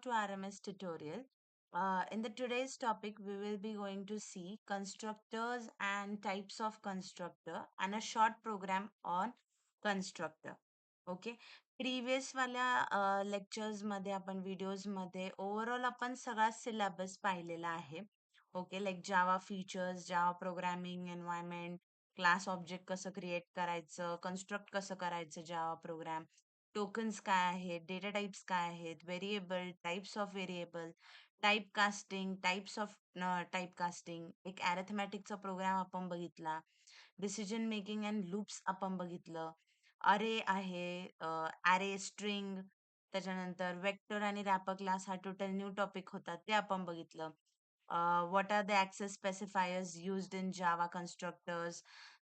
to RMS tutorial. In the today's topic, we will be going to see constructors and types of constructor and a short program on constructor. Okay. Previous वाल्या lectures मध्ये आपण videos मध्ये overall आपण सगळा syllabus पाहिलेला आहे. Okay, like Java features, Java programming environment, class object कसं create करायचं, कन्स्ट्रक्ट कसं करायचं जावा प्रोग्राम, टोकन्स काय आहेत, डेटा टाइप्स काय आहेत, variable, types of variable, type casting, types of type casting, एक अरिथमॅटिकचा प्रोग्राम आपण बघितला, डिसिजन मेकिंग अँड लूप्स आपण बघितलं, अरे आहे, अरे स्ट्रिंग, त्याच्यानंतर वेक्टर आणि रॅपर क्लास हा टोटल न्यू टॉपिक होता ते आपण बघितलं. What are the access specifiers used in Java constructors?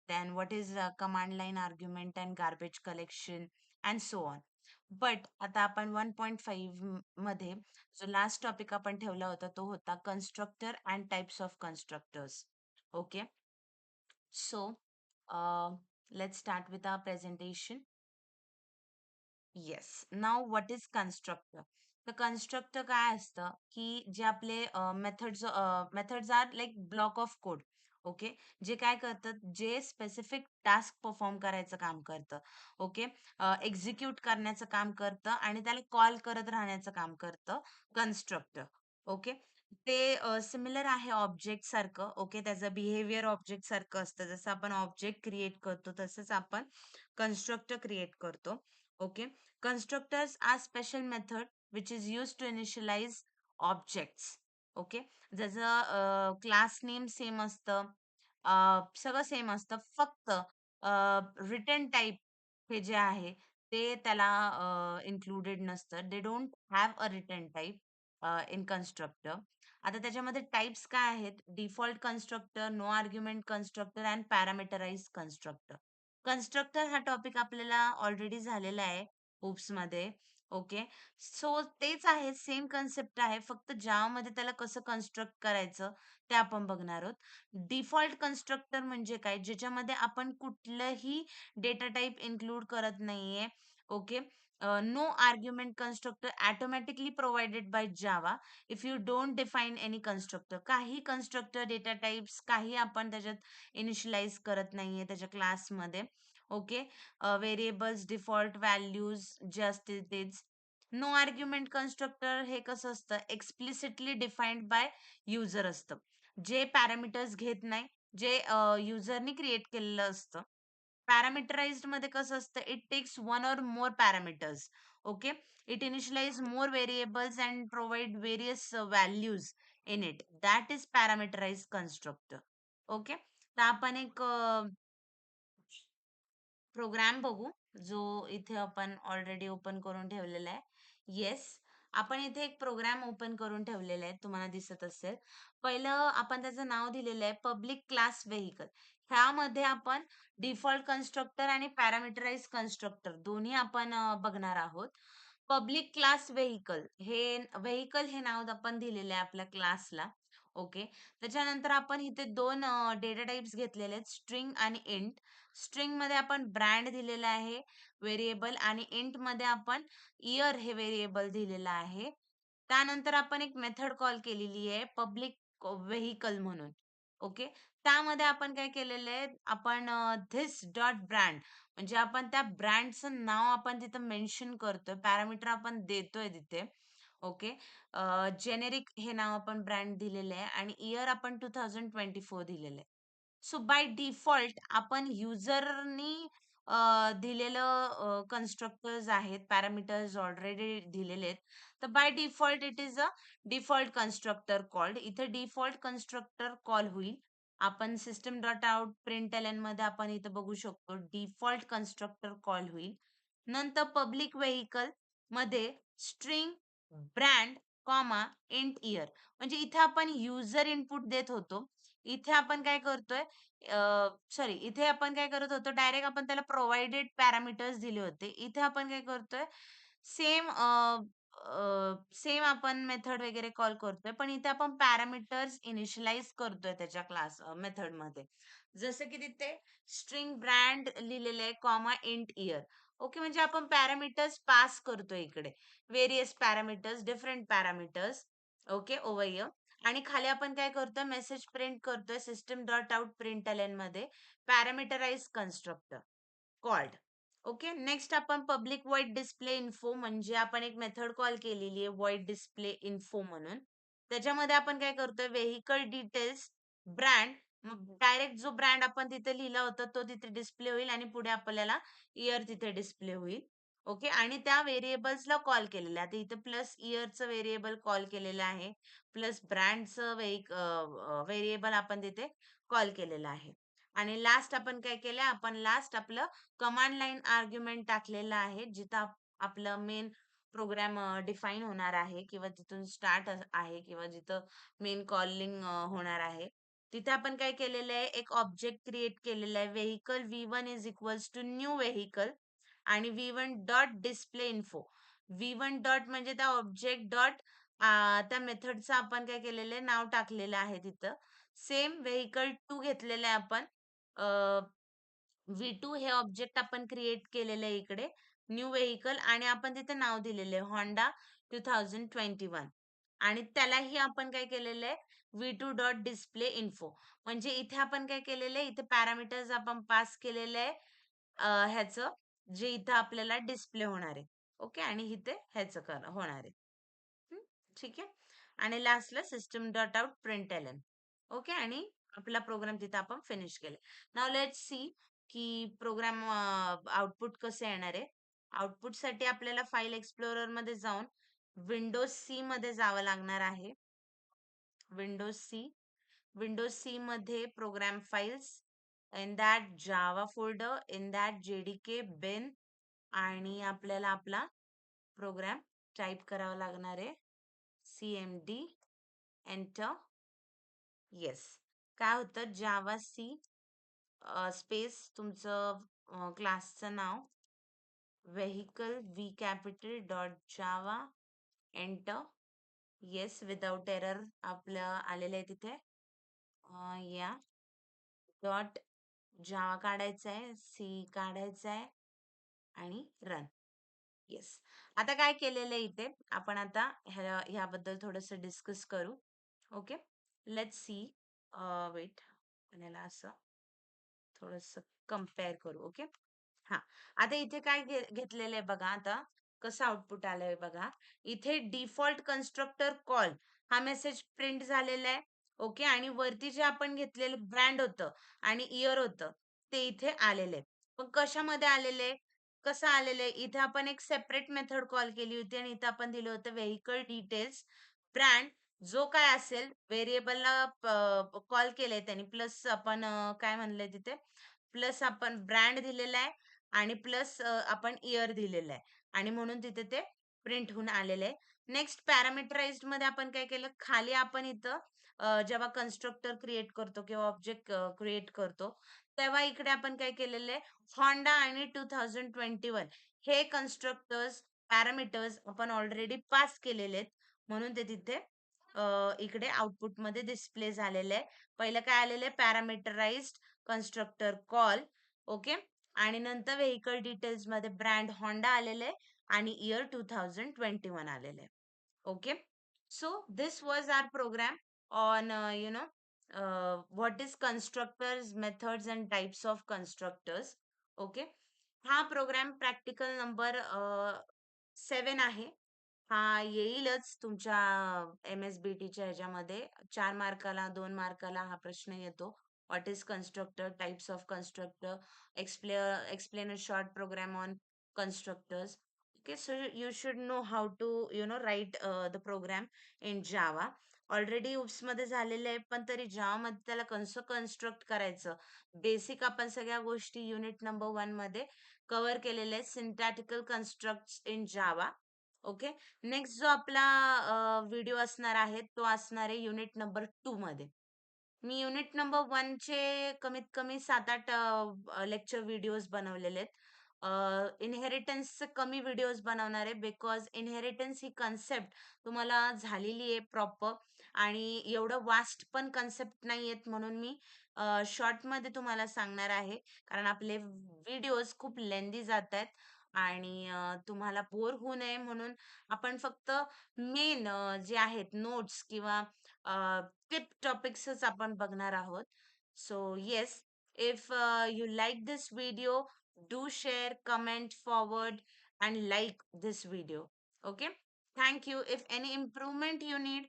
Then what is command line argument and garbage collection and so on. But आता आपण 1.5 मध्ये जो लास्ट टॉपिक आपण ठेवला होता तो होता constructor and types of constructors. Okay, so let's start with our presentation. Yes, now what is constructor. तर कन्स्ट्रक्टर काय असतं की जे आपले methods are like block of code. Okay, जे काय करतात, जे स्पेसिफिक टास्क परफॉर्म करायचं काम करतं. ओके, एक्झिक्यूट करण्याचं काम करतं आणि त्याला कॉल करत राहण्याचं काम करतं कन्स्ट्रक्टर. ओके, ते सिमिलर आहे ऑब्जेक्ट सारखं. ओके, त्याचं बिहेवियर ऑब्जेक्ट सारखं असतं. जसं आपण ऑब्जेक्ट क्रिएट करतो तसंच आपण कन्स्ट्रक्टर क्रिएट करतो. Okay, constructors are special method which is used to initialize objects. Okay, जसं क्लास नेम सेम असतं, सगळं सेम असतं, फक्त रिटर्न टाइप हे जे आहे ते त्याला इन्क्लुडेड नसतं. They don't have a return type in constructor. आता त्याच्यामध्ये टाइप्स काय आहेत? Default constructor, no argument constructor and parameterise constructor. Constructor हा टॉपिक आपल्याला ऑलरेडी झालेला आहे मध्ये. ओके, सो तेच आहे, सेम कन्सेप्ट आहे, फक्त मध्ये त्याला कसं कन्स्ट्रक्ट करायचं ते आपण बघणार आहोत. डिफॉल्ट कन्स्ट्रक्टर म्हणजे काय, ज्याच्यामध्ये आपण कुठलंही डेटा टाइप इन्क्लूड करत नाहीये. Okay, no argument constructor automatically provided by Java if you don't define any constructor. काही कन्स्ट्रक्टर डेटा टाइप्स काही आपण त्याच्यात इनिशियलाइज करत नाहीये त्याच्या क्लासमध्ये. ओके, व्हेरिएबल्स, डिफॉल्ट व्हॅल्यूज जे असतील तेच. नो आर्ग्युमेंट कन्स्ट्रक्टर हे कसं असतं, एक्सप्लिसिटली डिफाईन्ड बाय युजर असतं, जे पॅरामीटर्स घेत नाही, जे युजरनी क्रिएट केलेलं असतं. पॅरामीटराइज्ड मध्ये कसं असतं, it takes one or more parameters. Okay, it initialise more variables and provide various values in it. That is parameterise constructor. Okay, तर आपण एक प्रोग्राम बघू, जो इथे आपण ऑलरेडी ओपन करून ठेवलेला आहे. येस, आपण इथे एक प्रोग्राम ओपन करून ठेवलेला आहे, तुम्हाला दिसत असेल. पहिलं आपण त्याचं नाव दिलेलं आहे पब्लिक क्लास व्हेइकल. ह्यामध्ये आपण डिफॉल्ट कन्स्ट्रक्टर आणि पॅरामीटराइज कन्स्ट्रक्टर दोन्ही आपण बघणार आहोत. पब्लिक क्लास व्हेइकल हे नाव आपण दिलेलं आहे आपल्या क्लासला. ओके, त्याच्यानंतर आपण इथे दोन डेटा टाइप्स घेतलेले आहेत, स्ट्रिंग आणि इंट. स्ट्रिंग मध्ये आपण ब्रँड दिलेला आहे व्हेरिएबल आणि इंट मध्ये आपण इयर हे व्हेरिएबल दिलेलं आहे. त्यानंतर आपण एक मेथड कॉल केलेली आहे पब्लिक व्हेइकल म्हणून. ओके, त्यामध्ये आपण काय केलेलं आहे, आपण धिस डॉट ब्रँड म्हणजे आपण त्या ब्रँडचं नाव आपण तिथं मेन्शन करतोय, पॅरामीटर आपण देतोय तिथे. ओके, जेनेरिक हे नाव आपण ब्रँड दिलेलं आहे आणि इयर आपण 2024 दिलेलं आहे. सो बाय डिफॉल्ट आपण युजरनी दिलेलं कन्स्ट्रक्टर्स आहेत, पॅरामीटर्स ऑलरेडी दिलेले आहेत. तर by default it is a default constructor called. इथे डिफॉल्ट कन्स्ट्रक्टर कॉल होईल. आपण सिस्टम डॉट आउट प्रिंटएलएन मध्ये आपण इथे बघू शकतो डिफॉल्ट कन्स्ट्रक्टर कॉल होईल. नंतर पब्लिक व्हेइकल मध्ये string, brand, comma, int year म्हणजे इथे आपण युजर इनपुट देत होतो. इथे आपण काय करतोय, सॉरी, इथे आपण काय करत होतो, डायरेक्ट आपण त्याला प्रोव्हाइडेड पॅरामीटर्स दिले होते. इथे आपण काय करतोय, सेम सेम आपण मेथड वगैरे कॉल करतोय, पण इथे आपण पॅरामीटर्स इनिशियलाइज करतोय त्याच्या क्लास मेथडमध्ये. जसं की तिथे स्ट्रिंग ब्रँड लिहिलेलं आहे, कॉमा इंट इयर. ओके, म्हणजे आपण पॅरामीटर्स पास करतोय इकडे. Various parameters, different parameters. Okay, over here. आणि खाली आपण काय करतोय, मेसेज प्रिंट करतोय सिस्टम डॉट आउट प्रिंटएलएन मध्ये पॅरामीटराइज कन्स्ट्रक्टर कॉल्ड. ओके, नेक्स्ट आपण पब्लिक व्हॉइड डिस्प्ले इन्फो म्हणजे आपण एक मेथड कॉल केलेली आहे व्हॉइड डिस्प्ले इन्फो म्हणून. त्याच्यामध्ये आपण काय करतोय, व्हेइकल डिटेल्स, ब्रँड, डायरेक्ट जो ब्रँड आपण तिथे लिहिला होता तो तिथे डिस्प्ले होईल आणि पुढे आपल्याला इयर तिथे डिस्प्ले होईल. ओके, आणि त्या व्हेरिएबल्सला कॉल केलेलं आहे. आता इथे प्लस इयरचं व्हेरिएबल कॉल केलेलं आहे. प्लस ब्रँडचं व्हेरिएबल आपण तिथे कॉल केलेलं आहे. आणि लास्ट आपण काय केलं, आपण लास्ट आपलं कमांड लाईन आर्ग्युमेंट टाकलेलं आहे, जिथं आपलं मेन प्रोग्राम डिफाईन होणार आहे किंवा तिथून स्टार्ट आहे किंवा जिथं मेन कॉलिंग होणार आहे. तिथे आपण काय केलेलं आहे, एक ऑब्जेक्ट क्रिएट केलेला आहे. Vehicle V1 is equals to new vehicle आणि V1 dot display info. V1 dot म्हणजे त्या ऑब्जेक्ट डॉट त्या मेथडचं आपण काय केलेलं आहे, नाव टाकलेलं आहे तिथं. सेम व्हेइकल 2 घेतलेलं आहे आपण. V2 हे ऑब्जेक्ट आपण क्रिएट केलेलं आहे इकडे. न्यू व्हेइकल आणि आपण तिथे नाव दिलेलं आहे Honda 2021 आणि त्यालाही आपण काय केलेलं आहे, V2 डॉट डिस्प्ले इन्फो. म्हणजे इथे आपण काय केलेलं आहे, इथे पॅरामीटर्स आपण पास केलेलं आहे ह्याचं, जे इथं आपल्याला डिस्प्ले होणार आहे. ओके, आणि इथे ह्याचं होणार आहे. हं, ठीक आहे. आणि लास्टला सिस्टम डॉट आउट प्रिंटएलएन. ओके, आणि आपला प्रोग्राम तिथे आपण फिनिश केले. नाऊ लेट्स सी की प्रोग्राम आउटपुट कसं येणार आहे. आउटपुटसाठी आपल्याला फाइल एक्सप्लोरर मध्ये जाऊन विंडोज सी मध्ये जावं लागणार आहे. Windows C. विंडोज सी मध्ये program files, in that Java folder, in that JDK bin, आणि आपल्याला आपला प्रोग्राम टाइप करावा लागणार आहे. CMD enter. येस. काय होतं, जावा सी स्पेस तुमचं क्लासचं नाव, vehicle V capital dot Java, enter. Yes, without error आपलं आलेलं आहे तिथे. या डॉट जावा काढायचं आहे, सी काढायचं आहे आणि रन. येस. आता काय केलेलं आहे इथे, आपण आता ह्याबद्दल थोडंसं डिस्कस करू. Okay, let's see. वेट, याला असं थोडंसं कंपेअर करू. ओके, हा. आता इथे काय घेतलेलं आहे बघा, आता कसं आउटपुट आलंय बघा. इथे डिफॉल्ट कन्स्ट्रक्टर कॉल हा मेसेज प्रिंट झालेला आहे. ओके, आणि वरती जे आपण घेतलेलं ब्रँड होतं आणि इयर होतं ते इथे आलेले. पण कशामध्ये आलेले, कसं आलेले, इथे आपण एक सेपरेट मेथड कॉल केली होती आणि इथे आपण दिलं होतं व्हेइकल डिटेल्स, ब्रँड, जो काय असेल व्हेरिएबलला कॉल केलंय त्यांनी, प्लस आपण काय म्हणलंय तिथे, प्लस आपण ब्रँड दिलेला आहे आणि प्लस आपण इयर दिलेलं आहे आणि म्हणून तिथे ते प्रिंट होऊन आलेलं आहे. नेक्स्ट पॅरामीटराइज्ड मध्ये आपण काय केलं, खाली आपण इथं जेव्हा कन्स्ट्रक्टर क्रिएट करतो किंवा ऑब्जेक्ट क्रिएट करतो तेव्हा इकडे आपण काय केलेलं आहे, Honda आणि 2021 हे कन्स्ट्रक्टर्स पॅरामीटर्स आपण ऑलरेडी पास केलेले आहेत म्हणून ते तिथे इकडे आउटपुटमध्ये डिस्प्ले झालेलं आहे. पहिलं काय आलेलं आहे, पॅरामीटराइज्ड कन्स्ट्रक्टर कॉल. ओके, आणि नंतर व्हेइकल डिटेल्स मध्ये ब्रँड Honda आलेलं आहे आणि इयर 2021 आलेलं आहे. Okay, so this was our program on what is constructors, methods and types of constructors. Okay, हा प्रोग्राम प्रॅक्टिकल नंबर 7 आहे. हा येईलच तुमच्या MSBTच्या ह्याच्यामध्ये 4 मार्काला 2 मार्काला हा प्रश्न येतो. What is constructor, types of constructor, explain a short program on constructors. Okay, so you should know how to write the program in Java. Already UPS मध्ये झालेले आहे, पण तरी जावा मध्ये त्याला कसं कन्स्ट्रक्ट करायचं, बेसिक आपण सगळ्या गोष्टी युनिट नंबर 1 मध्ये कव्हर केलेले आहेत. सिंटॅटिकल constructs in Java. Okay, next जो आपला व्हिडिओ असणार आहे तो असणार आहे युनिट नंबर 2 मध्ये. मी युनिट नंबर 1 चे कमीत कमी 7-8 लेक्चर व्हिडिओज बनवलेले आहेत. इनहेरिटन्सचे कमी व्हिडिओज बनवणार आहे बिकॉज इनहेरिटन्स ही कन्सेप्ट तुम्हाला झालेली आहे प्रॉपर आणि एवढं वास्ट पण कन्सेप्ट नाही आहेत म्हणून मी शॉर्टमध्ये तुम्हाला सांगणार आहे कारण आपले व्हिडिओज खूप लेंदी जात आहेत आणि तुम्हाला बोर होऊ नये म्हणून आपण फक्त मेन जे आहेत नोट्स किंवा टिप टॉपिक्सच आपण बघणार आहोत. So yes, if you like this video, do share, comment, forward and like this video. Okay, thank you. If any improvement you need,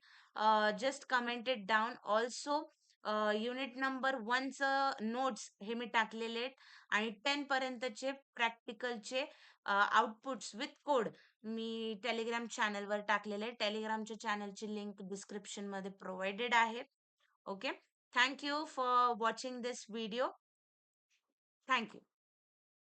just comment it down. Also, unit number 1 notes हे मी टाकलेले आहेत आणि 10 पर्यंतचे प्रॅक्टिकलचे outputs with code मी Telegram चॅनलवर टाकलेले आहे. टेलिग्रामच्या चॅनलची लिंक डिस्क्रिप्शन मध्ये प्रोव्हाइडेड आहे. Okay, thank you for watching this video. Thank you.